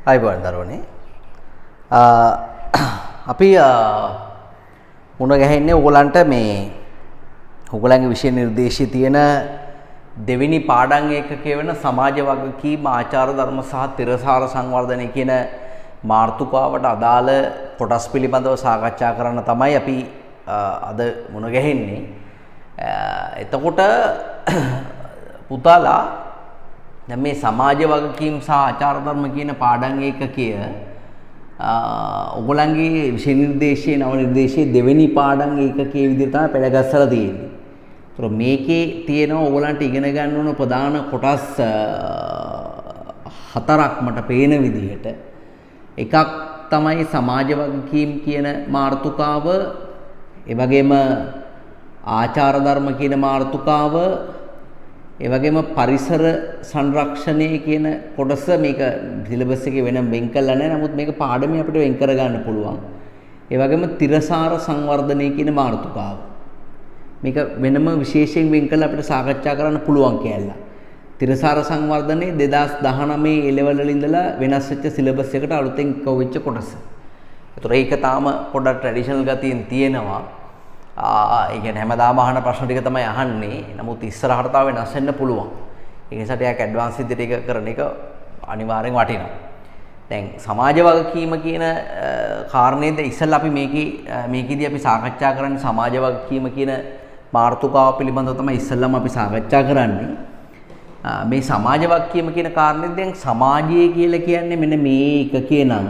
අයිබෝන් දරුවනේ අපි මුණ ගැහෙන්නේ ඕගලන්ට මේ ඕගලන්ගේ විෂය නිර්දේශයේ තියෙන දෙවෙනි පාඩම් ඒකකයේ වෙන සමාජ වගකීම් ආචාර ධර්ම සහ තිරසාර සංවර්ධනය කියන මාතෘකාවට අදාළ කොටස් පිළිබඳව සාකච්ඡා කරන්න තමයි අපි අද මුණ ගැහෙන්නේ. එතකොට පුතාලා දැන් මේ සමාජ වගකීම් සහ ආචාර ධර්ම කියන පාඩම් ඒකකය ඔයගොල්ලන්ගේ විෂය නිර්දේශයේ නව නිර්දේශයේ දෙවෙනි පාඩම් ඒකකයේ විදිහට තමයි පෙළගස්සලා තියෙන්නේ. ඒතර මේකේ තියෙනවා ඔයගොල්ලන්ට ඉගෙන ගන්න ඕන ප්‍රධාන කොටස් හතරක් මට පේන විදිහට. එකක් තමයි සමාජ වගකීම් කියන මාතෘකාව, ඒ වගේම ආචාර ධර්ම කියන මාතෘකාව, ඒ වගේම පරිසර සංරක්ෂණය කියන කොටස මේක සිලබස් එකේ වෙනම වෙන් කරලා නැහැ. නමුත් මේක පාඩමේ අපිට වෙන් කර ගන්න පුළුවන්. ඒ වගේම තිරසාර සංවර්ධනය කියන මාතෘකාව. මේක වෙනම විශේෂයෙන් වෙන් කරලා අපිට සාකච්ඡා කරන්න පුළුවන් කියලා. තිරසාර සංවර්ධනයේ 2019 A-level වල ඉඳලා වෙනස් වෙච්ච සිලබස් එකට අලුතෙන් කවවෙච්ච කොටස. ඒතර ඒක තාම පොඩ්ඩක් ට්‍රැඩිෂනල් ගතියෙන් තියෙනවා. ඒ කියන්නේ හැමදාම අහන ප්‍රශ්න ටික තමයි අහන්නේ. නමුත් ඉස්සරහට තව වෙනස් වෙන්න පුළුවන්. ඒ නිසා ටිකක් ඇඩ්වාන්ස් විදිහට ඒක කරන එක අනිවාර්යෙන් වටිනවා. දැන් සමාජ වගකීම කියන කාරණේද ඉස්සෙල්ලා අපි මේකෙදී අපි සාකච්ඡා කරන්නේ සමාජ වගකීම කියන මාතෘකාව පිළිබඳව තමයි ඉස්සෙල්ලාම අපි සාකච්ඡා කරන්නේ. මේ සමාජ වගකීම කියන කාරණේ දැන් සමාජය කියලා කියන්නේ මෙන්න මේ එකකේ නම්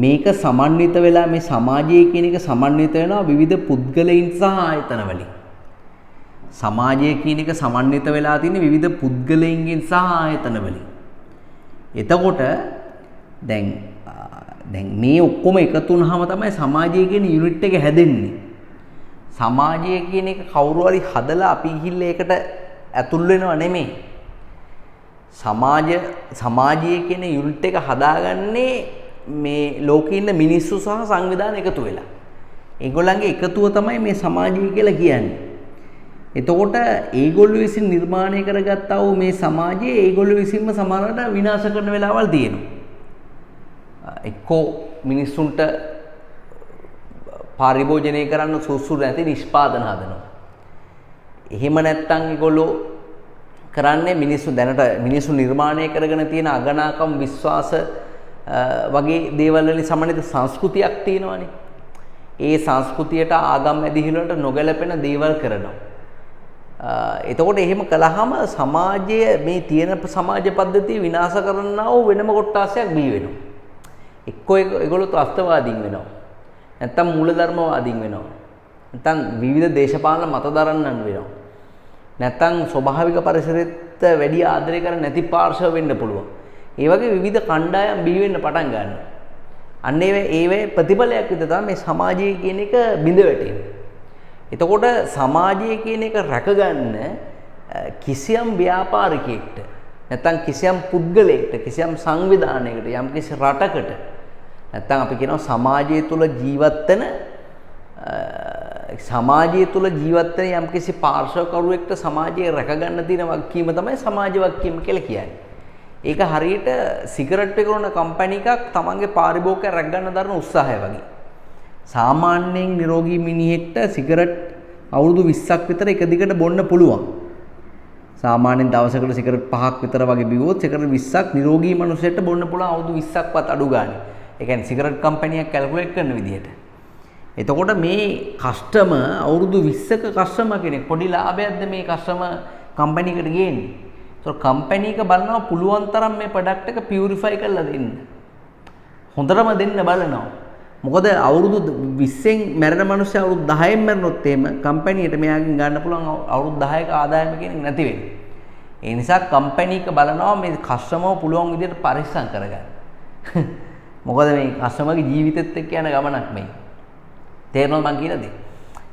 මේක සමන්විත වෙලා මේ සමාජය කියන එක සමන්විත වෙනවා විවිධ පුද්ගලයන් සහ ආයතන වලින්. සමාජය කියන එක සමන්විත වෙලා තියෙන විවිධ පුද්ගලයන්ගෙන් සහ ආයතන වලින්. එතකොට දැන් මේ ඔක්කොම එකතු වුනහම තමයි සමාජය කියන යුනිට් එක හැදෙන්නේ. සමාජය කියන එක කවුරු හරි හදලා අපි ගිහිල්ලා ඒකට ඇතුල් වෙනව නෙමෙයි. සමාජය කියන යුනිට් එක හදාගන්නේ මේ ලෝකේ ඉන්න මිනිස්සු සහ සංවිධාන එකතු වෙලා. ඒගොල්ලන්ගේ එකතුව තමයි මේ සමාජය කියලා කියන්නේ. එතකොට ඒගොල්ලෝ විසින් නිර්මාණය කරගත්තා වූ මේ සමාජය ඒගොල්ලෝ විසින්ම සමහරවිට විනාශ කරන වෙලාවල් තියෙනවා. එක්කෝ මිනිස්සුන්ට පරිභෝජනය කරන්න සුසු නැති නිෂ්පාදන හදනවා. එහෙම නැත්නම් ඒගොල්ලෝ කරන්නේ මිනිස්සු නිර්මාණය කරගෙන තියෙන අගනාකම් විශ්වාස වගේ දේවල් වලින් සමන්විත සංස්කෘතියක් තියෙනවානේ. ඒ සංස්කෘතියට ආගම් ඇදිහිලට නොගැලපෙන දේවල් කරනවා. එතකොට එහෙම කළාම සමාජය මේ තියෙන සමාජ පද්ධතිය විනාශ කරන්නා වූ වෙනම කොටසක් බිහි වෙනවා. එක්කෝ ඒගොල්ලෝ ත්‍ස්තවාදීන් වෙනවා. නැත්තම් මූලධර්මවාදීන් වෙනවා. නැත්තම් විවිධ දේශපාලන මත දරන්නන් වෙනවා. නැත්තම් ස්වභාවික පරිසරෙත් වැඩි ආදරය කරන්නේ නැති පාර්ශව වෙන්න පුළුවන්. ඒ වගේ විවිධ කණ්ඩායම් බිහි වෙන්න පටන් ගන්නවා. අන්න ඒවේ ප්‍රතිඵලයක් විදිහට තමයි මේ සමාජය කියන එක බිඳ වැටෙන්නේ. එතකොට සමාජය කියන එක රැකගන්න කිසියම් ව්‍යාපාරිකයෙක්ට නැත්නම් කිසියම් පුද්ගලයෙක්ට කිසියම් සංවිධානයකට යම්කිසි රටකට නැත්නම් අපි කියනවා සමාජය තුළ ජීවත් වෙන යම්කිසි පාර්ශවකරුවෙක්ට සමාජය රැකගන්න තියෙන වගකීම තමයි සමාජ වගකීම කියලා කියන්නේ. ඒක හරියට සිගරට් විකුණන කම්පැනි එකක් තමන්ගේ පාරිභෝගිකයන් රැක ගන්න දරන උත්සාහය වගේ. සාමාන්‍යයෙන් නිරෝගී මිනිහෙක්ට සිගරට් අවුරුදු 20ක් විතර එක දිගට බොන්න පුළුවන්. සාමාන්‍යයෙන් දවසකට සිගරට් 5ක් විතර වගේ බිව්වොත් සිගරට් 20ක් නිරෝගී මිනිහෙක්ට බොන්න පුළුවන් අවුරුදු 20ක්වත් අඩු ගානේ. ඒ කියන්නේ සිගරට් කම්පැනියක් කැල්කියුලේට් කරන විදිහට. එතකොට මේ කස්ටමර් අවුරුදු 20ක කස්ටමර් කෙනෙක් පොඩි ලාභයක්ද මේ කස්ටමර් කම්පැනි එකට ගේන්නේ. ඒතකොට කම්පැනි එක බලනවා පුළුවන් තරම් මේ ප්‍රොඩක්ට් එක පියුරිෆයි කරලා දෙන්න. හොඳටම දෙන්න බලනවා. මොකද අවුරුදු 20න් මැරෙන මිනිස්සු අවුරුදු 10න් මැරුණොත් එහෙම කම්පැනියට මෙයාගෙන් ගන්න පුළුවන් අවුරුදු 10ක ආදායම කෙනෙක් නැති වෙන්නේ. ඒ නිසා කම්පැනි එක බලනවා මේ කස්ටමර් පුළුවන් විදිහට පරිස්සම් කරගන්න. මොකද මේ කස්ටමර්ගේ ජීවිතෙත් එක්ක යන ගමනක් මේ. තේරෙනවද මං කියන දේ?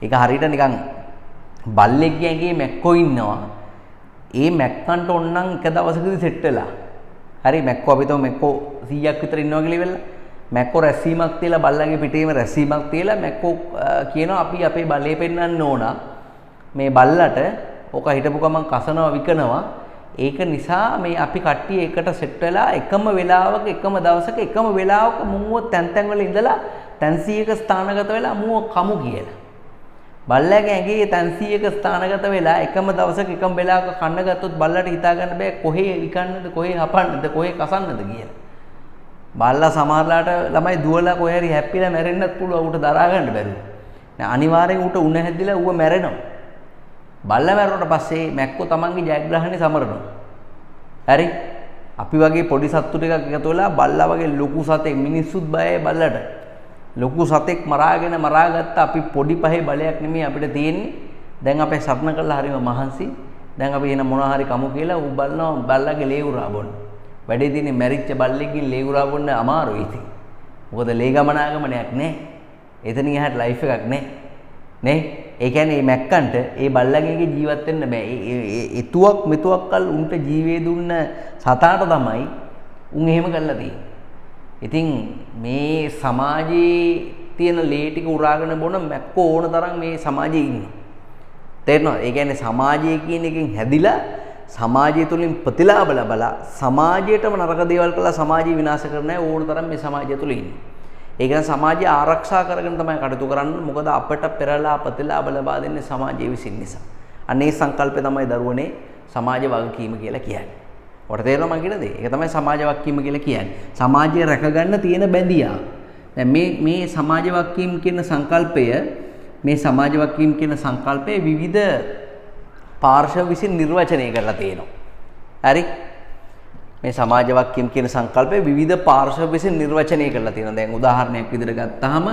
ඒක හරියට නිකන් බල්ලෙක්ගේ ඇඟේ මැක්කෝ ඉන්නවා. ඒ මැක්කන්ට ඕනනම් එක දවසකදී සෙට් වෙලා. හරි මැක්කෝ අපි තව මැක්කෝ 100ක් විතර ඉන්නවා කියලා ඉවෙලා. මැක්කෝ රැසීමක් තියලා බල්ලගේ පිටේම රැසීමක් තියලා මැක්කෝ කියනවා අපි අපේ බලය පෙන්වන්න ඕන. මේ බල්ලට ඕක හිටපු ගමන් කසනවා විකනවා. ඒක නිසා මේ අපි කට්ටිය එකට සෙට් වෙලා එකම වෙලාවක එකම දවසක එකම වෙලාවක මුව තැන් තැන් වල ඉඳලා තැන් 100ක ස්ථානගත වෙලා මුව කමු කියලා. බල්ලගේ ඇඟේ තැන් 100ක ස්ථානගත වෙලා එකම දවසක එකම වෙලාවක කන්න ගත්තොත් බල්ලට හිතා ගන්න බෑ කොහේ විකන්නද කොහේ හපන්නද කොහේ කසන්නද කියලා. බල්ලා සමහරලාට ළමයි දුවලා කොහේ හරි හැප්පිලා මැරෙන්නත් පුළුවන් ඌට දරා ගන්න බැරුව. නෑ අනිවාර්යෙන් ඌට උණ හැදිලා ඌව මැරෙනවා. බල්ලා මැරුණට පස්සේ මැක්කෝ තමන්ගේ ජයග්‍රහණය සමරනවා. හරි? අපි වගේ පොඩි සත්තු ටිකක් එකතු වෙලා බල්ලා වගේ ලොකු සතෙක් මිනිස්සුත් බයයි බල්ලට. ලොකු සතෙක් මරාගත්ත අපි පොඩි පහේ බලයක් නෙමෙයි අපිට තියෙන්නේ. දැන් අපේ සත්න කළා හරිම මහන්සි. දැන් අපි එන මොනවා හරි කමු කියලා ඌ බලනවා බල්ලාගේ ලේ උරා බොන්න. වැඩේ තියෙන්නේ මැරිච්ච බල්ලෙක්ගෙන් ලේ උරා බොන්න අමාරුයි ඉතින්. මොකද ලේ ගමනාගමනයක් නැහැ. එතනින් එහාට ලයිෆ් එකක් නැහැ. නේ? ඒ කියන්නේ මේ මැක්කන්ට ඒ බල්ලගේ ජීවත් වෙන්න බෑ. ඒ එතුවක් මෙතුවක් කල් උන්ට ජීවේ දුන්න සතාට තමයි උන් එහෙම කරලා තියෙන්නේ. ඉතින් මේ සමාජයේ තියෙන ලේ ටික උරාගෙන බොන මැක්කෝ ඕන තරම් මේ සමාජයේ ඉන්නවා. තේරෙනවද? ඒ කියන්නේ සමාජය කියන එකෙන් හැදිලා සමාජය තුලින් ප්‍රතිලාභ ලබලා සමාජයටම නරක දේවල් කළා සමාජය විනාශ කරන අය ඕන තරම් මේ සමාජය තුල ඉන්නේ. ඒ කියන්නේ සමාජය ආරක්ෂා කරගෙන තමයි කටයුතු කරන්නේ. මොකද අපට පෙරලා ප්‍රතිලාභ ලබා දෙන්නේ සමාජයේ විසින් නිසා. අනේ සංකල්පය තමයි දරුවනේ සමාජ වගකීම කියලා කියන්නේ. ඔයාලට තේරෙනවද මම කියන දේ? ඒක තමයි සමාජ වගකීම කියලා කියන්නේ. සමාජය රැකගන්න තියෙන බැඳියා. දැන් මේ සමාජ වගකීම් කියන සංකල්පය විවිධ පාර්ශව විසින් නිර්වචනය කරලා තියෙනවා. හරි? මේ සමාජ වගකීම් කියන සංකල්පය විවිධ පාර්ශව විසින් නිර්වචනය කරලා තියෙනවා. දැන් උදාහරණයක් විදිහට ගත්තාම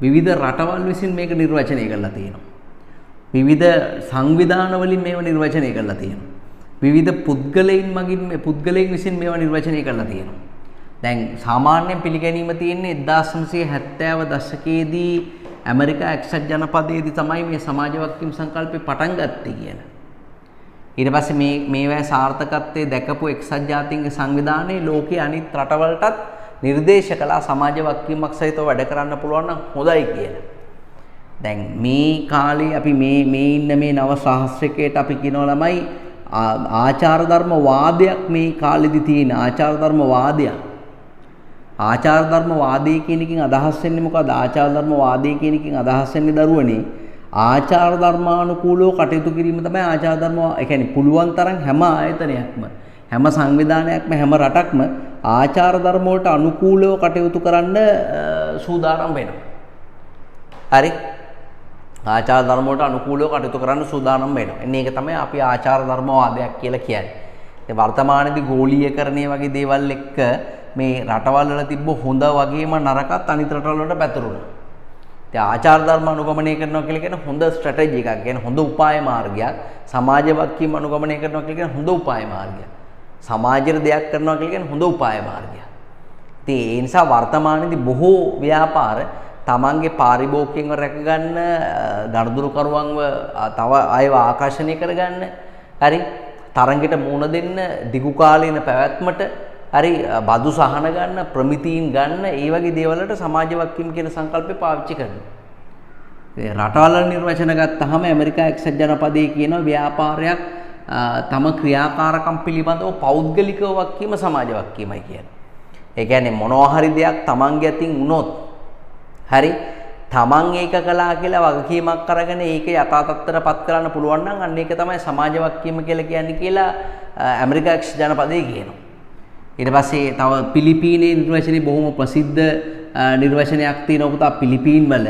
විවිධ රටවල් විසින් මේක නිර්වචනය කරලා තියෙනවා. විවිධ සංවිධාන වලින් මේව නිර්වචනය කරලා තියෙනවා. විවිධ පුද්ගලයන් විසින් මේවා නිර්වචනය කරලා තියෙනවා. දැන් සාමාන්‍යයෙන් පිළිගැනීම තියෙන්නේ 1970 දශකයේදී ඇමරිකා එක්සත් ජනපදයේදී තමයි මේ සමාජ වගකීම් සංකල්පේ පටන් ගත්තේ කියලා. ඊට පස්සේ මේවා සාර්ථකත්වයේ දැකපු එක්සත් ජාතීන්ගේ සංවිධානයේ ලෝකයේ අනිත් රටවලටත් නිර්දේශ කළා සමාජ වගකීමක් සහිතව වැඩ කරන්න පුළුවන් නම් හොඳයි කියලා. දැන් මේ කාලේ අපි මේ ඉන්න මේ නව සහස්ත්‍රිකයට අපි කියනවා ළමයි ආචාර ධර්ම වාදයක් මේ කාලෙදි තියෙන ආචාර ධර්ම වාදයක්. ආචාර ධර්ම වාදයේ කියන එකකින් අදහස් වෙන්නේ මොකද්ද? ආචාර ධර්ම වාදයේ කියන එකකින් අදහස් වෙන්නේ දරුවනේ ආචාර ධර්මානුකූලව කටයුතු කිරීම තමයි ආචාර ධර්ම. ඒ කියන්නේ පුළුවන් තරම් හැම ආයතනයක්ම හැම සංවිධානයක්ම හැම රටක්ම ආචාර ධර්ම වලට අනුකූලව කටයුතු කරන්න සූදානම් වෙනවා. හරි? ආචාර ධර්ම වලට අනුකූලව කටයුතු කරන්න සූදානම් වෙනවා. එන්නේ ඒක තමයි අපි ආචාර ධර්ම වාදයක් කියලා කියන්නේ. ඒ වර්තමානයේදී ගෝලීයකරණය වගේ දේවල් එක්ක මේ රටවල් වල තිබ්බ හොඳ වගේම නරකත් අනිත් රටවල් වලට පැතුරුණා. ඉතින් ආචාර ධර්ම අනුගමනය කරනවා කියලා කියන්නේ හොඳ ස්ට්‍රැටජි එකක්. කියන්නේ හොඳ උපාය මාර්ගයක්. සමාජ වගකීම් අනුගමනය කරනවා කියලා කියන්නේ හොඳ උපාය මාර්ගයක්. සමාජයට දෙයක් කරනවා කියලා කියන්නේ හොඳ උපාය මාර්ගයක්. ඉතින් ඒ නිසා වර්තමානයේදී බොහෝ ව්‍යාපාර තමන්ගේ පාරිභෝගිකයන්ව රැකගන්න, ගනුදෙනුකරුවන්ව තව අයව ආකර්ෂණය කරගන්න, හරි තරඟයට මුහුණ දෙන්න, දිගු කාලීන පැවැත්මට, හරි බදු සහන ගන්න, ප්‍රමිතීන් ගන්න, ඒ වගේ දේවල් වලට සමාජ වගකීම් කියන සංකල්පය පාවිච්චි කරනවා. ඒ රටවල් වල නිර්වචන ගත්තාම ඇමරිකා එක්සත් ජනපදයේ කියන ව්‍යාපාරයක් තම ක්‍රියාකාරකම් පිළිබඳව පෞද්ගලිකව වගකීම සමාජ වගකීමයි කියන්නේ. ඒ කියන්නේ මොනවා හරි දෙයක් තමන්ගේ අතින් වුණොත් හරි තමන් ඒක කළා කියලා වගකීමක් අරගෙන ඒක යථා තත්ත්වයටපත් කරන්න පුළුවන් නම් අන්න ඒක තමයි සමාජ වගකීම කියලා කියන්නේ කියලා ඇමරිකා එක්සත් ජනපදයේ කියනවා. ඊට පස්සේ තව පිලිපීනයේ නිර්වචනයේ බොහොම ප්‍රසිද්ධ නිර්වචනයක් තියෙනවා පුතා පිලිපීන් වල.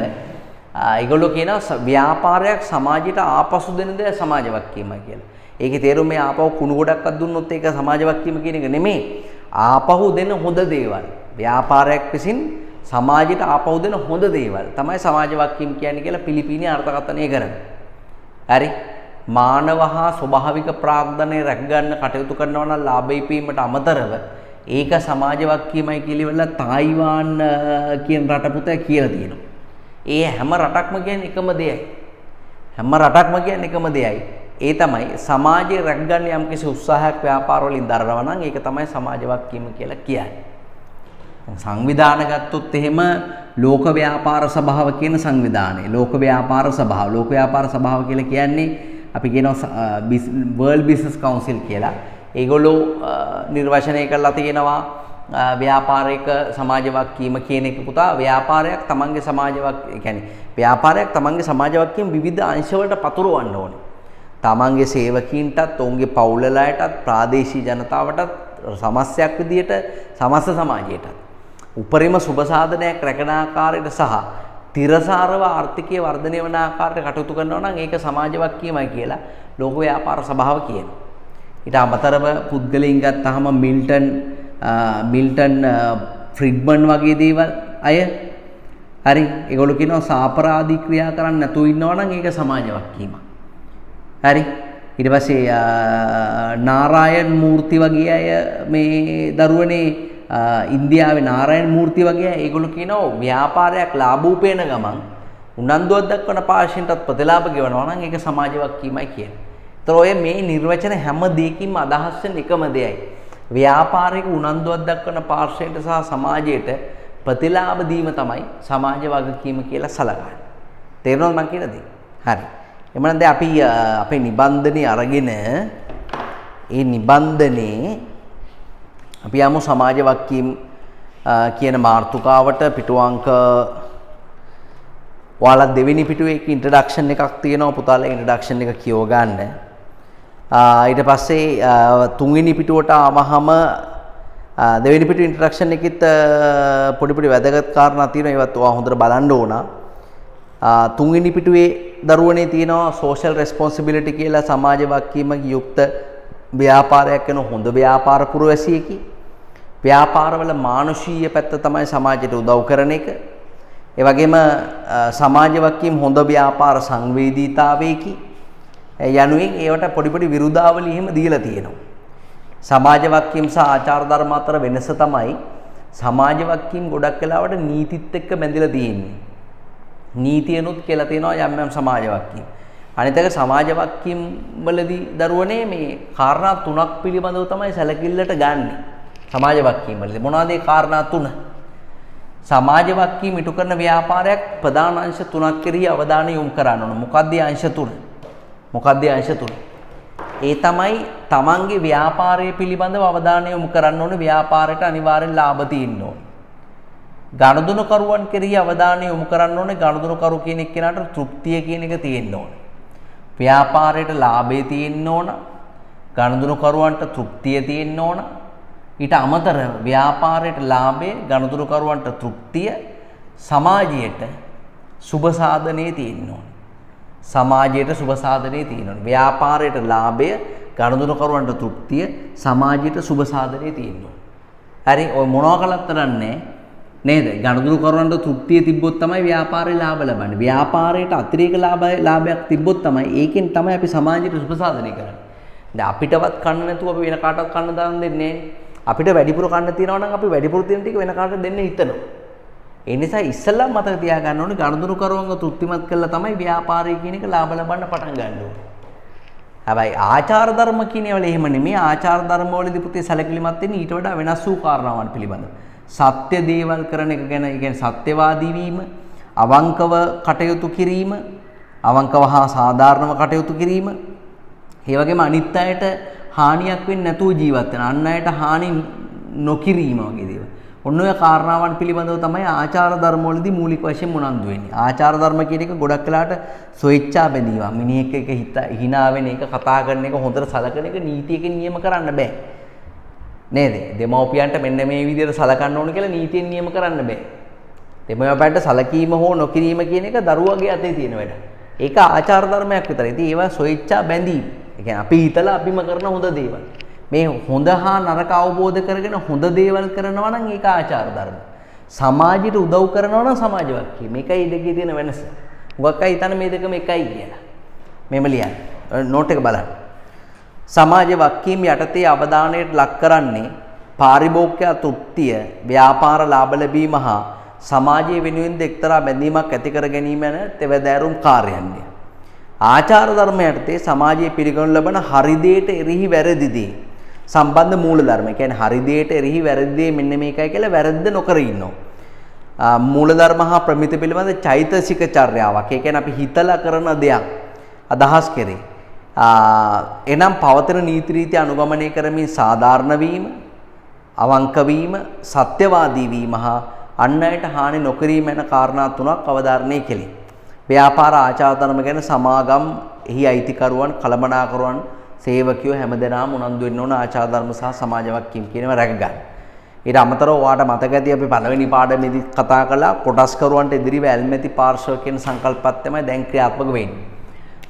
ඒගොල්ලෝ කියනවා ව්‍යාපාරයක් සමාජයට ආපසු දෙන දේ සමාජ වගකීමයි කියලා. ඒකේ තේරුම මේ ආපහු කුණු ගොඩක්වත් දුන්නොත් ඒක සමාජ වගකීම කියන එක නෙමෙයි. ආපහු දෙන හොඳ දේවල්. ව්‍යාපාරයක් විසින් සමාජයට ආපහු දෙන හොඳ දේවල් තමයි සමාජ වගකීම් කියන්නේ කියලා පිලිපීනයේ අර්ථකථනය කරනවා. හරි? මානව හා ස්වභාවික ප්‍රාග්ධනය රැකගන්න කටයුතු කරනවා නම් ලාභ ඉපීමට අමතරව ඒක සමාජ වගකීමයි කියලා තායිවාන් කියන රට පුතේ කියලා තියෙනවා. ඒ හැම රටක්ම කියන්නේ එකම දෙයයි. හැම රටක්ම කියන්නේ එකම දෙයයි. ඒ තමයි සමාජයේ රැකගන්න යම්කිසි උත්සාහයක් ව්‍යාපාර වලින් දරනවා නම් ඒක තමයි සමාජ වගකීම කියලා කියන්නේ. සංවිධාන ගත්තොත් එහෙම ලෝක ව්‍යාපාර සභාව කියන සංවිධානය. ලෝක ව්‍යාපාර සභාව කියලා කියන්නේ අපි කියනවා World Business Council කියලා. ඒගොල්ලෝ නිර්වචනය කරලා තියෙනවා ව්‍යාපාරික සමාජ වගකීම කියන එක පුතා ව්‍යාපාරයක් තමන්ගේ සමාජ ඒ කියන්නේ ව්‍යාපාරයක් තමන්ගේ සමාජ වගකීම් විවිධ අංශ වලට පතුරවන්න ඕනේ. තමන්ගේ සේවකීන්ටත්, ඔවුන්ගේ පවුලලයටත්, ප්‍රාදේශීය ජනතාවටත්, සමස්තයක් විදියට සමස්ත සමාජයටත් උපරිම සුබ සාධනයක් රැකෙන ආකාරයට සහ තිරසාරව ආර්ථිකීය වර්ධනය වන ආකාරයට කටයුතු කරනවා නම් ඒක සමාජ වගකීමයි කියලා ලෝක ව්‍යාපාර සභාව කියනවා. ඊට අමතරව පුද්ගලයන් ගත්තාම මිල්ටන් ෆ්‍රිඩ්මන් වගේ දේවල් අය හරි ඒගොල්ලෝ කියනවා සාපරාධී ක්‍රියා කරන්නේ නැතුව ඉන්නවා නම් ඒක සමාජ වගකීමක්. හරි ඊට පස්සේ නාරායන් මූර්ති වගේ අය මේ දරුවනේ ඉන්දියාවේ නාරායන් මූර්ති වගේ අය ඒගොල්ලෝ කියනවා ව්‍යාපාරයක් ලාභ උපයන ගමන් උනන්දුවක් දක්වන පාර්ශ්වයන්ටත් ප්‍රතිලාභ ගෙවනවා නම් ඒක සමාජ වගකීමයි කියන්නේ. ඒතර ඔය මේ නිර්වචන හැම දෙයකින්ම අදහස් වෙන එකම දෙයයි. ව්‍යාපාරික උනන්දුවක් දක්වන පාර්ශ්වයට සහ සමාජයට ප්‍රතිලාභ දීම තමයි සමාජ වගකීම කියලා සලකන්නේ. තේරුණාද මම කියන දේ? හරි. එමනම් දැන් අපි අපේ නිබන්ධනේ අරගෙන ඒ නිබන්ධනේ අපි යමු සමාජ වගකීම් කියන මාතෘකාවට පිටුවංක ඔයාලා දෙවෙනි පිටුවේ ඉන්ට්‍රොඩක්ෂන් එකක් තියෙනවා පුතාලා ඉන්ට්‍රොඩක්ෂන් එක කියව ගන්න. ඊට පස්සේ තුන්වෙනි පිටුවට ආවහම දෙවෙනි පිටු ඉන්ට්‍රොඩක්ෂන් එකෙත් පොඩි පොඩි වැදගත් කාරණා තියෙනවා ඒවත් ඔයා හොඳට බලන්න ඕන. තුන්වෙනි පිටුවේ දරුවනේ තියෙනවා සෝෂල් රෙස්පොන්සිබිලිටි කියලා සමාජ වගකීමක යුක්ත ව්‍යාපාරයක් වෙන හොඳ ව්‍යාපාර පුරවැසියෙකි. ව්‍යාපාරවල මානුෂීය පැත්ත තමයි සමාජයට උදව් කරන එක. ඒ වගේම සමාජ වගකීම් හොඳ ව්‍යාපාර සංවේදීතාවයකි. යනුවෙන් ඒවට පොඩි පොඩි විරුදාවලි එහෙම දීලා තියෙනවා. සමාජ වගකීම් සහ ආචාර ධර්ම අතර වෙනස තමයි සමාජ වගකීම් ගොඩක් වෙලාවට නීතිත් එක්ක බැඳිලා තියෙන්නේ. නීතියනුත් කියලා තියෙනවා යම් යම් සමාජ වගකීම්. අනිත් එක සමාජ වගකීම් වලදී දරුවනේ මේ කාරණා තුනක් පිළිබඳව තමයි සැලකිල්ලට ගන්නෙ. සමාජ වගකීම් වලදී මොනවද ඒ කාරණා තුන? සමාජ වගකීම් ඉටු කරන ව්‍යාපාරයක් ප්‍රධාන අංශ තුනක් කෙරෙහි අවධානය යොමු කරන්න ඕන. මොකක්ද ඒ අංශ තුන? මොකක්ද ඒ අංශ තුන? ඒ තමයි තමන්ගේ ව්‍යාපාරය පිළිබඳව අවධානය යොමු කරන්න ඕනේ. ව්‍යාපාරයට අනිවාර්යෙන් ලාභ තියෙන්න ඕනේ. ගනුදෙනුකරුවන් කෙරෙහි අවධානය යොමු කරන්න ඕනේ. ගනුදෙනුකරු කියන එක්කෙනාට තෘප්තිය කියන එක තියෙන්න ඕනේ. ව්‍යාපාරයට ලාභය තියෙන්න ඕන. ගනුදෙනුකරුවන්ට තෘප්තිය තියෙන්න ඕන. ඊට අමතරව ව්‍යාපාරයට ලාභය, ගනුදෙනුකරුවන්ට තෘප්තිය, සමාජයට සුබ සාධනයේ තියෙන්න ඕන. සමාජයට සුබ සාධනයේ තියෙන්න ඕන. ව්‍යාපාරයට ලාභය, ගනුදෙනුකරුවන්ට තෘප්තිය, සමාජයට සුබ සාධනයේ තියෙන්න ඕන. හරි ඔය මොනවා කළත් තරන්නේ නේද? ගනුදෙනුකරුවන්ට තෘප්තිය තිබ්බොත් තමයි ව්‍යාපාරේ ලාභ ලබන්නේ. ව්‍යාපාරයට අතිරේක ලාභයක් තිබ්බොත් තමයි ඒකෙන් තමයි අපි සමාජයට සුබ සාධනය කරන්නේ. දැන් අපිටවත් කන්න නැතුව අපි වෙන කාටවත් කන්න දාන්න දෙන්නේ නැහැ. අපිට වැඩිපුර කන්න තියනවා නම් අපි වැඩිපුර තියෙන ටික වෙන කාටද දෙන්න හිතනවා. ඒ නිසා ඉස්සෙල්ලා මතක තියාගන්න ඕනේ ගනුදෙනුකරුවන්ව තෘප්තිමත් කළා තමයි ව්‍යාපාරය කියන එක ලාභ ලබන්න පටන් ගන්න ඕනේ. හැබැයි ආචාර ධර්ම කියන ඒවාල එහෙම නෙමෙයි. ආචාර ධර්ම වලදී පුතේ සැලකිලිමත් වෙන්නේ ඊට වඩා වෙනස් වූ කාරණාවන් පිළිබඳව. සත්‍ය දේවල් කරන එක ගැන, ඒ කියන්නේ සත්‍යවාදී වීම, අවංකව කටයුතු කිරීම, අවංකව හා සාධාරණව කටයුතු කිරීම, ඒ වගේම අනිත් අයට හානියක් වෙන්නේ නැතුව ජීවත් වෙන, අන් අයට හානි නොකිරීම වගේ දේවල්. ඔන්න ඔය කාරණාවන් පිළිබඳව තමයි ආචාර ධර්ම වලදී මූලික වශයෙන් උනන්දු වෙන්නේ. ආචාර ධර්ම කියන එක ගොඩක් වෙලාට ස්වේච්ඡා බැඳීම. මිනිහෙක් එක හිනා වෙන එක, කතා කරන එක, හොඳට සලකන එක නීතියකින් නියම කරන්න බෑ. නේද? දෙමව්පියන්ට මෙන්න මේ විදිහට සලකන්න ඕන කියලා නීතියෙන් නියම කරන්න බෑ. දෙමව්පියන්ට සලකීම හෝ නොකිරීම කියන එක දරුවගේ අතේ තියෙන වැඩ. ඒක ආචාර ධර්මයක් විතරයි. ඉතින් ඒවා ස්වේච්ඡා බැඳීම. ඒ කියන්නේ අපි හිතලා අපිම කරන හොඳ දේවල්. මේ හොඳ හා නරක අවබෝධ කරගෙන හොඳ දේවල් කරනවා නම් ඒක ආචාර ධර්ම. සමාජයට උදව් කරනවා නම් සමාජ වගකීම. මේකයි දෙකේ තියෙන වෙනස. මොකක් අය හිතන මේ දෙකම එකයි කියලා. මෙහෙම ලියන්න. නෝට් එක බලන්න. සමාජ වගකීම් යටතේ අවධානයට ලක් කරන්නේ පාරිභෝගික තෘප්තිය, ව්‍යාපාර ලාභ ලැබීම හා සමාජයේ වෙනුවෙන් එක්තරා බැඳීමක් ඇති කර ගැනීම යන තෙවදෑරුම් කාර්යයන්ය. ආචාර ධර්ම යටතේ සමාජයේ පිළිගනු ලබන හරි දෙයට එරෙහි වැරදි දේ සම්බන්ධ මූල ධර්ම. ඒ කියන්නේ හරි දෙයට එරෙහි වැරදි දේ මෙන්න මේකයි කියලා වැරද්ද නොකර ඉන්නවා. මූල ධර්ම හා ප්‍රමිත පිළිබඳ චෛතසික චර්යාවක්. ඒ කියන්නේ අපි හිතලා කරන දෙයක් අදහස් කරේ. එනම් පවතින නීති රීති අනුගමනය කරමින් සාධාරණ වීම, අවංක වීම, සත්‍යවාදී වීම හා අන් අයට හානි නොකිරීම යන කාරණා තුනක් අවධාරණය කෙලේ. ව්‍යාපාර ආචාර ධර්ම ගැන සමාගම් එහි අයිතිකරුවන්, කළමනාකරුවන්, සේවකයෝ හැමදෙනාම උනන්දු වෙන්න ඕන ආචාර ධර්ම සහ සමාජ වගකීම් කියනවා රැකගන්න. ඊට අමතරව ඔයාට මතක ඇති අපි පළවෙනි පාඩමේදී කතා කළා කොටස්කරුවන්ට ඉදිරිව ඇල්මැති පාර්ශව කියන සංකල්පත් තමයි දැන් ක්‍රියාත්මක වෙන්නේ.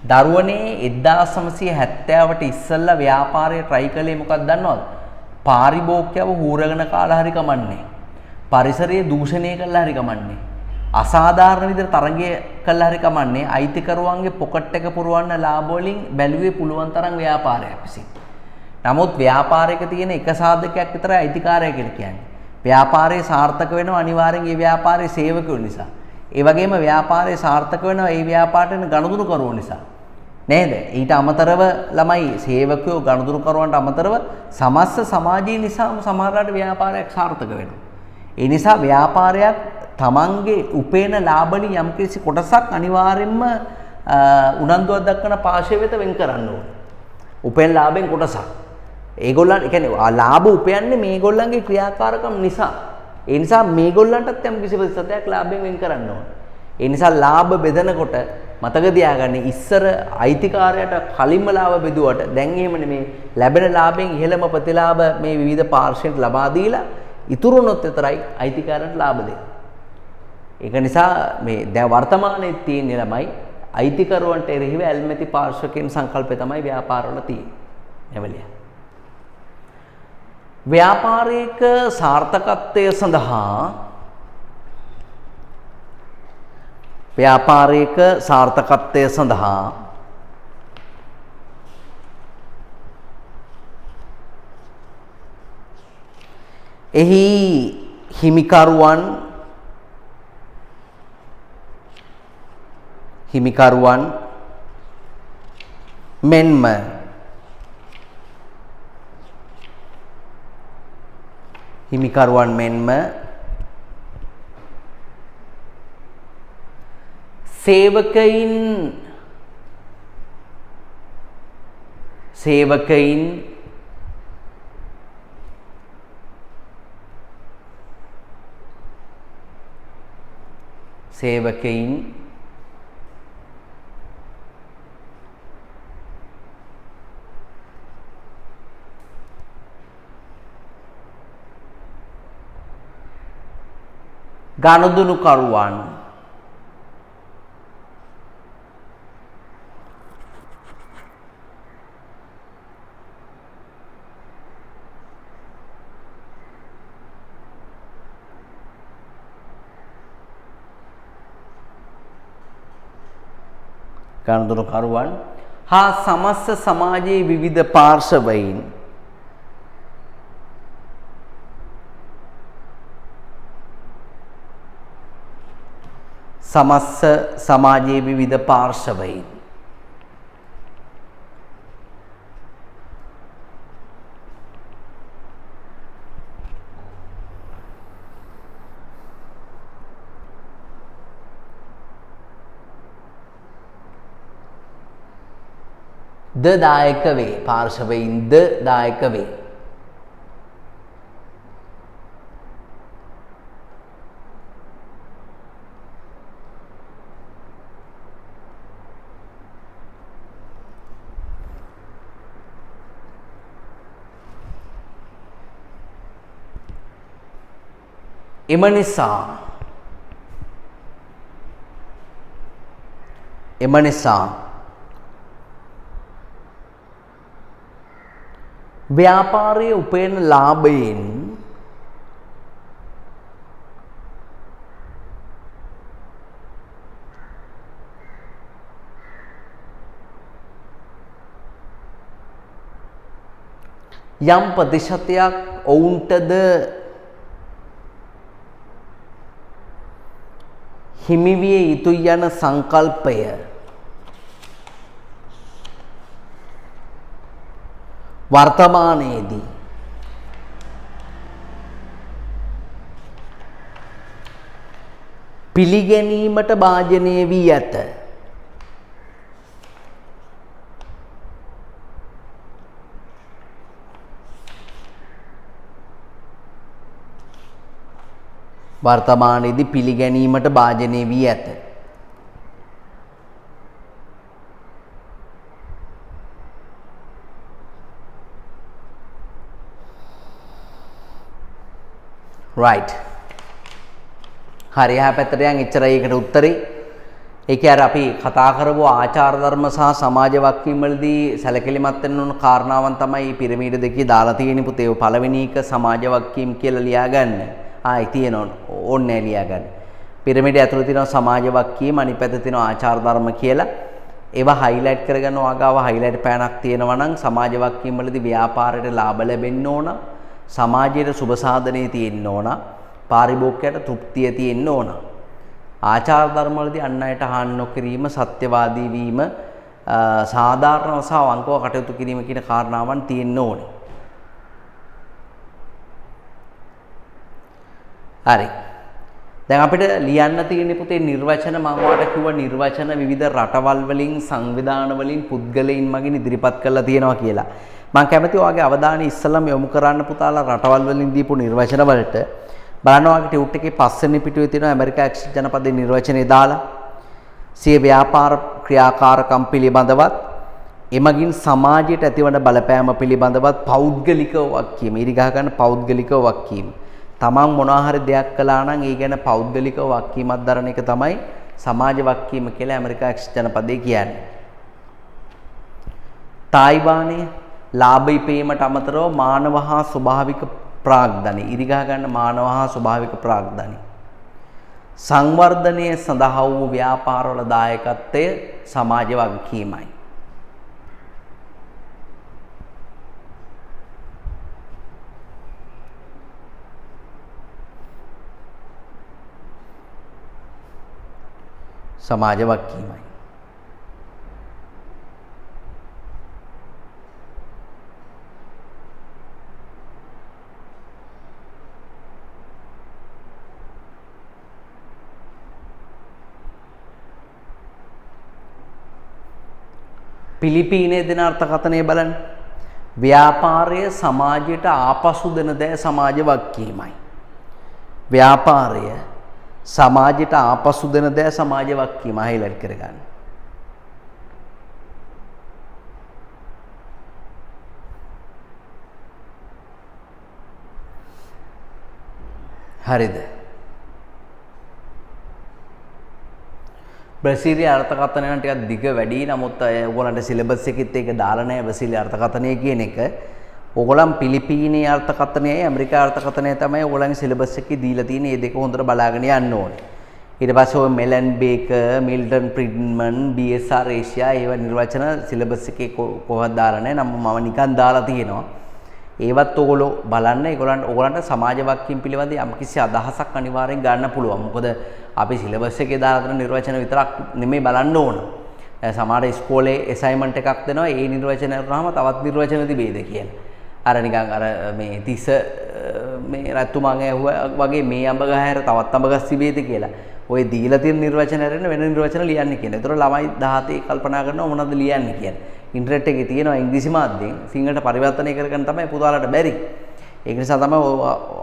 දරුවනේ 1970ට ඉස්සෙල්ලා ව්‍යාපාරය try කළේ මොකක්ද දන්නවද? පාරිභෝගිකයව හූරගෙන කාලා හරි කමන්නේ. පරිසරයේ දූෂණය කළා හරි කමන්නේ. අසාධාරණ විදිහට තරගය කළා හරි කමන්නේ. අයිතිකරුවන්ගේ පොකට් එක පුරවන්න ලාභ වලින් බැලුවේ පුළුවන් තරම් ව්‍යාපාරයක් විසින්. නමුත් ව්‍යාපාරයක තියෙන එක සාධකයක් විතරයි අයිතිකාරය කියලා කියන්නේ. ව්‍යාපාරයේ සාර්ථක වෙනවා අනිවාර්යෙන් ඒ ව්‍යාපාරයේ සේවකයෝ නිසා. ඒ වගේම ව්‍යාපාරයේ සාර්ථක වෙනවා ඒ ව්යාපාරයෙන් ගනුදෙනු කරවෝ නිසා. නේද? ඊට අමතරව ළමයි සේවකයෝ ගනුදෙනු කරවන්නට අමතරව සමස්ත සමාජය නිසාම සමහරවිට ව්‍යාපාරයක් සාර්ථක වෙනවා. ඒ නිසා ව්‍යාපාරයක් තමන්ගේ උපේන ලාභණි යම්කිසි කොටසක් අනිවාර්යෙන්ම උනන්දුවක් දක්වන පාර්ශවය වෙත වෙන් කරන්න ඕනේ. උපේන ලාභෙන් කොටසක්. ඒගොල්ලන් කියන්නේ ලාභ උපයන්නේ මේගොල්ලන්ගේ ක්‍රියාකාරකම් නිසා. ඒ නිසා මේගොල්ලන්ටත් යම්කිසි ප්‍රතිශතයක් ලාභයෙන් වෙන් කරන්න ඕනේ. ඒ නිසා ලාභ බෙදනකොට මතක තියාගන්න ඉස්සර අයිතිකාරයට කලින්ම ලාභ බෙදුවට දැන් එහෙම නෙමේ ලැබෙන ලාභයෙන් ඉහළම ප්‍රතිලාභ මේ විවිධ පාර්ශ්වයන්ට ලබා දීලා ඉතුරුනොත් විතරයි අයිතිකාරයට ලාභ දෙන්නේ. ඒක නිසා මේ දැන් වර්තමානයේ තියෙන ළමයි අයිතිකරුවන්ට එරෙහිව ඇල්මැති පාර්ශ්වකයන් සංකල්පය තමයි ව්‍යාපාරවල තියෙන්නේ. නැවලියා. ව්‍යාපාරයක සාර්ථකත්වය සඳහා එහි හිමිකරුවන් මෙන්ම සේවකයින් ගනුදෙනුකරුවන් හා සමස්ත සමාජයේ විවිධ පාර්ශවයින් දායක වේ. පාර්ශවයින් දායක වේ. එම නිසා ව්‍යාපාරයේ උපයන ලාභයෙන් යම් ප්‍රතිශතයක් ඔවුන්ටද හිමිවිය යුතුයි යන සංකල්පය වර්තමානයේදී පිළිගැනීමට භාජනය වී ඇත. වර්තමානයේදී පිළිගැනීමට භාජනය වී ඇත. right හරි එහා පැත්තට යන් එච්චරයි ඒකට උත්තරේ. ඒකේ අර අපි කතා කරපු ආචාර ධර්ම සහ සමාජ වක්කීම් වලදී සැලකිලිමත් වෙන්න ඕන කාරණාවන් තමයි පිරමීඩ දෙකේ දාලා තියෙන්නේ පුතේ. ඔය පළවෙනි එක සමාජ වක්කීම් කියලා ලියා ගන්න. ආයි තියෙනවා ඕනේ ලියා ගන්න. පිරමීඩ ඇතුළේ තියෙනවා සමාජ වක්කීම් අනිත් පැත්තේ තියෙනවා ආචාර ධර්ම කියලා. ඒවා හයිලයිට් කරගන්න ඔයාගාව හයිලයිට් පෑනක් තියෙනවා නම් සමාජ වක්කීම් වලදී ව්‍යාපාරයට ලාභ ලැබෙන්න ඕන. සමාජයේ සුබ සාධනයේ තියෙන්න ඕන. පාරිභෝගිකයට තෘප්තිය තියෙන්න ඕන. ආචාර ධර්ම වලදී අන් අයට හානි නොකිරීම, සත්‍යවාදී වීම, සාධාරණව සහ වංකව කටයුතු කිරීම කියන කාරණාවන් තියෙන්න ඕනේ. හරි. දැන් අපිට ලියන්න තියෙන පුතේ නිර්වචන මම ඔයාලට කිව්වා නිර්වචන විවිධ රටවල් වලින්, සංවිධාන වලින්, පුද්ගලයන් මගින් ඉදිරිපත් කරලා තියෙනවා කියලා. මම කැමති ඔයාගේ අවධානය ඉස්සෙල්ලාම යොමු කරන්න පුතාලා රටවල් වලින් දීපු නිර්වචන වලට. බලන්න ඔයාගේ ටියුට් එකේ පස්වෙනි පිටුවේ තියෙනවා ඇමරිකා එක්සත් ජනපදයේ නිර්වචනය දාලා. සිය ව්‍යාපාර ක්‍රියාකාරකම් පිළිබඳවත්, එමගින් සමාජයට ඇතිවන බලපෑම පිළිබඳවත් පෞද්ගලිකව වක්කීම. ඉරි ගහ ගන්න පෞද්ගලිකව වක්කීම. තමන් මොනවා හරි දෙයක් කළා නම් ඒ ගැන පෞද්ගලිකව වක්කීමක් දරන එක තමයි සමාජ වක්කීම කියලා ඇමරිකා එක්සත් ජනපදයේ කියන්නේ. තායිවානයේ ලාභ ඉපීමට අමතරව මානව හා ස්වභාවික ප්‍රාග්ධනය. ඉරි ගහ ගන්න මානව හා ස්වභාවික ප්‍රාග්ධනය. සංවර්ධනය සඳහා වූ ව්‍යාපාරවල දායකත්වය සමාජ වගකීමයි. සමාජ වගකීමයි. පිලිපීනයේ දෙන අර්ථකථනය බලන්න. ව්‍යාපාරය සමාජයට ආපසු දෙන දෑ සමාජ වගකීමයි. ව්‍යාපාරය සමාජයට ආපසු දෙන දෑ සමාජ වගකීම හයිලයිට් කරගන්න. හරිද? බ්‍රසීලිය අර්ථකථනය නම් ටිකක් දිග වැඩි. නමුත් ඔයගොල්ලන්ට සිලබස් එකෙත් ඒක දාලා නැහැ බ්‍රසීලිය අර්ථකථනය කියන එක. ඔයගොල්ලන් පිලිපීනයේ අර්ථකථනයයි ඇමරිකා අර්ථකථනය තමයි ඔයගොල්ලන්ගේ සිලබස් එකේ දීලා තියෙන්නේ. මේ දෙක හොඳට බලාගෙන යන්න ඕනේ. ඊට පස්සේ ඔය මෙලන් බේකර්, මිල්ටන් ෆ්‍රිඩ්මන්, BSR ඒෂියා ඒව නිර්වචන සිලබස් එකේ කොහොමද දාලා නැහැ. නම් මම නිකන් දාලා තියෙනවා. ඒවත් ඔයගොල්ලෝ බලන්න. ඔයගොල්ලන්ට සමාජ වක්කීම් පිළිබඳ යම්කිසි අදහසක් අනිවාර්යෙන් ගන්න පුළුවන්. මොකද අපි සිලබස් එකේ දාලා තියෙන නිර්වචන විතරක් නෙමෙයි බලන්න ඕන. සමහර ඉස්කෝලේ ඇසයින්මන්ට් එකක් දෙනවා. ඒ නිර්වචන කරාම තවත් නිර්වචන තිබේද කියලා. අර නිකන් අර මේ 30 මේ රත්තුමන් ඇහුවා වගේ මේ අඹ ගහ හැර තවත් අඹ ගස් තිබේද කියලා. ඔය දීලා තියෙන නිර්වචන හැරෙන්න වෙන නිර්වචන ලියන්නේ කියලා. ඒතර ළමයි 17 කල්පනා කරනවා මොනවද ලියන්නේ කියලා. ඉන්ටර්නෙට් එකේ තියෙනවා ඉංග්‍රීසි මාධ්‍යයෙන් සිංහලට පරිවර්තනය කරගන්න තමයි පුතාලට බැරි. ඒක නිසා තමයි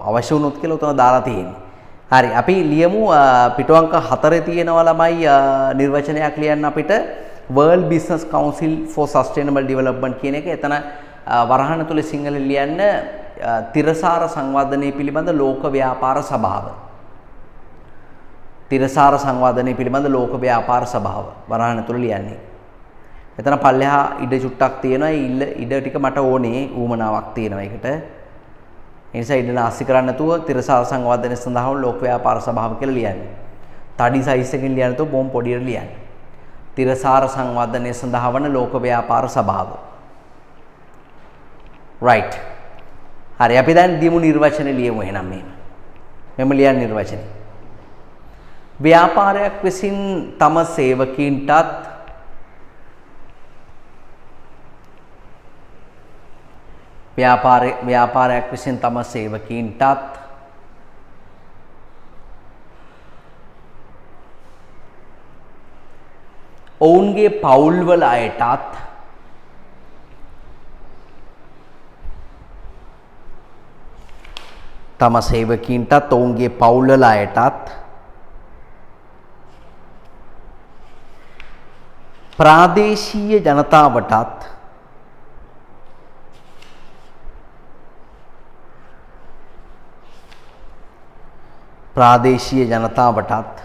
අවශ්‍ය වුණොත් කියලා උතන දාලා තියෙන්නේ. හරි අපි ලියමු පිටුවංක 4 තියෙනවා ළමයි නිර්වචනයක් ලියන්න අපිට World Business Council for Sustainable Development කියන එක. එතන වරහණ තුල සිංහල ලියන්න තිරසාර සංවර්ධනය පිළිබඳ ලෝක ව්‍යාපාර සභාව. තිරසාර සංවර්ධනය පිළිබඳ ලෝක ව්‍යාපාර සභාව වරහණ තුල ලියන්නේ. එතන පල්ලෙහා ඉඩ චුට්ටක් තියෙනවා. ඉඩ ටික මට ඕනේ ඌමනාවක් තියෙනවා ඒකට. ඒ නිසා ඉඩ නාස්ති කරන්න නැතුව තිරසාර සංවර්ධනය සඳහා ලෝක ව්‍යාපාර සභාව කියලා ලියන්නේ. තඩි සයිස් එකකින් ලියන්න නැතුව බොම් පොඩියට ලියන්නේ. තිරසාර සංවර්ධනය සඳහා වන ලෝක ව්‍යාපාර සභාව. right. හරි අපි දැන් දීමු නිර්වචන ලියමු එහෙනම් මෙහෙම ලියන්න නිර්වචනය. ව්‍යාපාරයක් විසින් තම සේවකීන්ටත් ව්‍යාපාරයක් විසින් තම සේවකීන්ටත් ඔවුන්ගේ පවුල්වල අයටත් තම සේවකීන්ටත් ඔවුන්ගේ පවුල්වල අයටත් ප්‍රාදේශීය ජනතාවටත්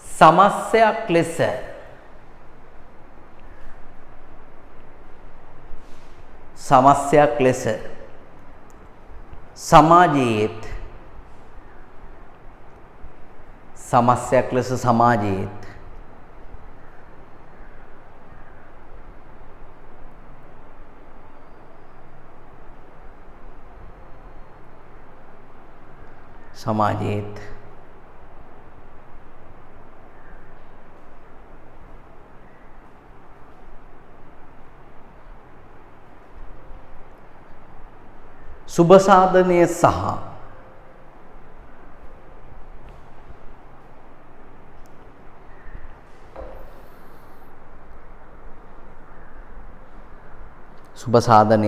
සමස්තයක් ලෙස සමාජයේත් සුබ සාධනය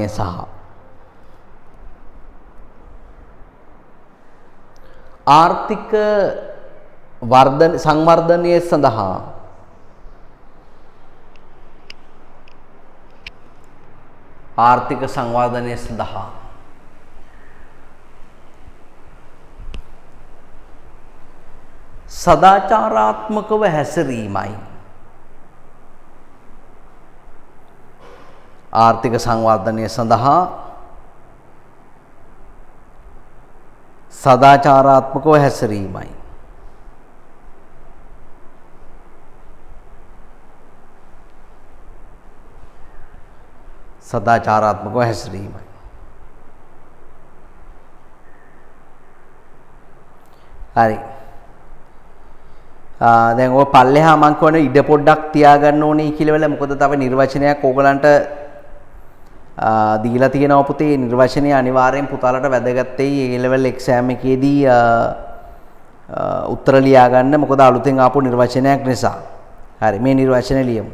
සහ ආර්ථික සංවර්ධනය සඳහා සදාචාරාත්මකව හැසිරීමයි. ආර්ථික සංවර්ධනය සඳහා සදාචාරාත්මකව හැසිරීමයි. හරි. දැන් ඔය පල්ලෙහා මං කියන ඉඩ පොඩ්ඩක් තියාගන්න ඕනේ කියලා මොකද තව නිර්වචනයක් ඕගලන්ට දීලා තියෙනවා පුතේ. නිර්වචනය අනිවාර්යෙන් පුතාලට වැදගත් වෙයි A level exam එකේදී උත්තර ලියා ගන්න. මොකද අලුතෙන් ආපු නිර්වචනයක් නිසා. හරි මේ නිර්වචනය ලියමු.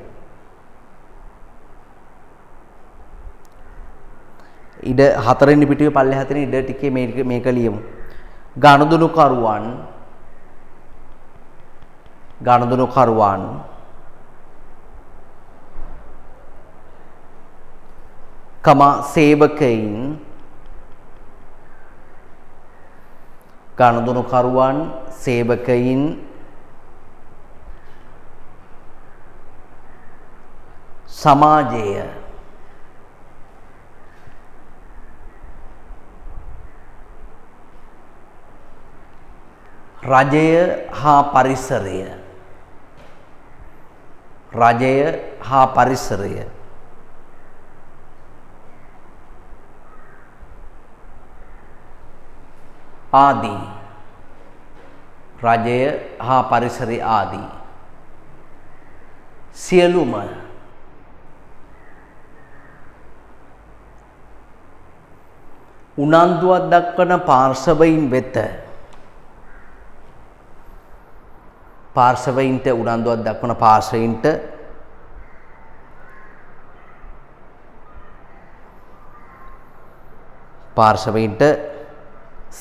ඉඩ 4 වෙනි පිටුවේ පල්ලෙහා තියෙන ඉඩ ටිකේ මේක ලියමු. ගනුදෙනුකරුවන් සේවකයින් සමාජය රජය හා පරිසරය ආදී සියලුම උනන්දුවක් දක්වන පාර්ශවයින්ට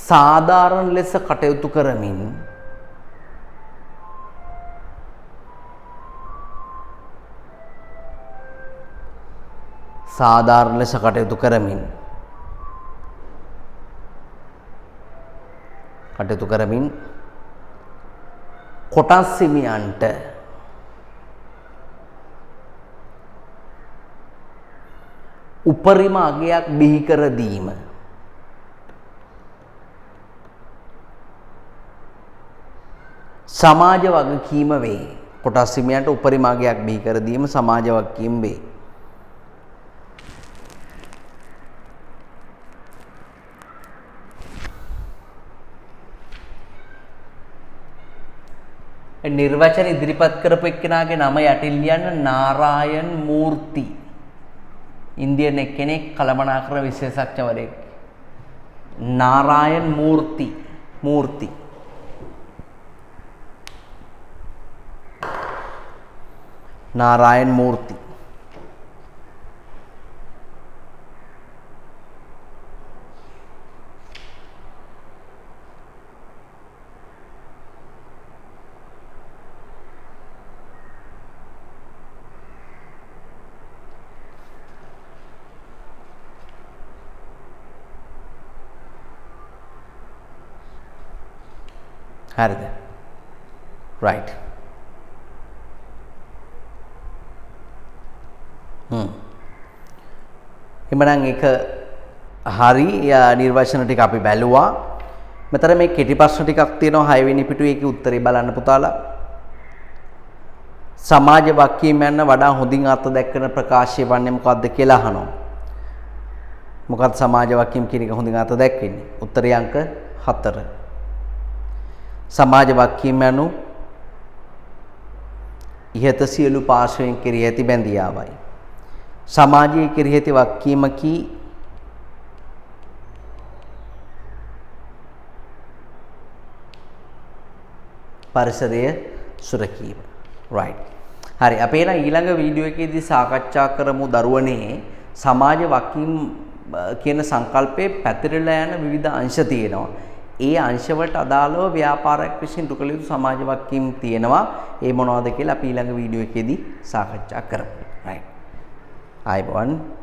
සාධාරණ ලෙස කටයුතු කරමින් කොටස් හිමියන්ට උපරිම අගයක් බිහි කර දීම සමාජ වගකීම වේ. කොටස් හිමියන්ට උපරිම අගයක් බිහි කර දීම සමාජ වගකීම වේ. නිර්වචන ඉදිරිපත් කරපු එක්කෙනාගේ නම යටින් ලියන්න නාරායන් මූර්ති. ඉන්දියන් එක්කෙනෙක් කළමනාකරන විශේෂඥවරයෙක්. නාරායන් මූර්ති. හරිද? right. එමනම් ඒක හරි නිර්වචන ටික අපි බැලුවා. මෙතන මේ කෙටි ප්‍රශ්න ටිකක් තියෙනවා 6 වෙනි පිටුවේ ඒකේ උත්තරේ බලන්න පුතාලා. සමාජ වාක්‍යයෙන් යන වඩා හොඳින් අර්ථ දක්වන ප්‍රකාශය වන්නේ මොකක්ද කියලා අහනවා. මොකක්ද සමාජ වාක්‍යයෙන් කියන එක හොඳින් අර්ථ දක්වන්නේ? උත්තරය අංක 4. සමාජ වාක්‍යයෙන් යනු ඉහත සියලු පාර්ශ්වයන් කෙරෙහි ඇති බැඳියාවයි. සමාජයේ කෙරෙහි ඇති වාක්‍යමකී පරිසරය සුරකීම. right. හරි අපි එන ඊළඟ වීඩියෝ එකේදී සාකච්ඡා කරමු දරුවනේ සමාජ වාක්‍යම් කියන සංකල්පයේ පැතිරලා යන විවිධ අංශ තියෙනවා. ඒ අංශ වලට අදාළව ව්‍යාපාරයක් විසින් දුකල යුතු සමාජ වාක්‍යම් තියෙනවා. ඒ මොනවද කියලා අපි ඊළඟ වීඩියෝ එකේදී සාකච්ඡා කරමු. right. ආයුබෝවන්.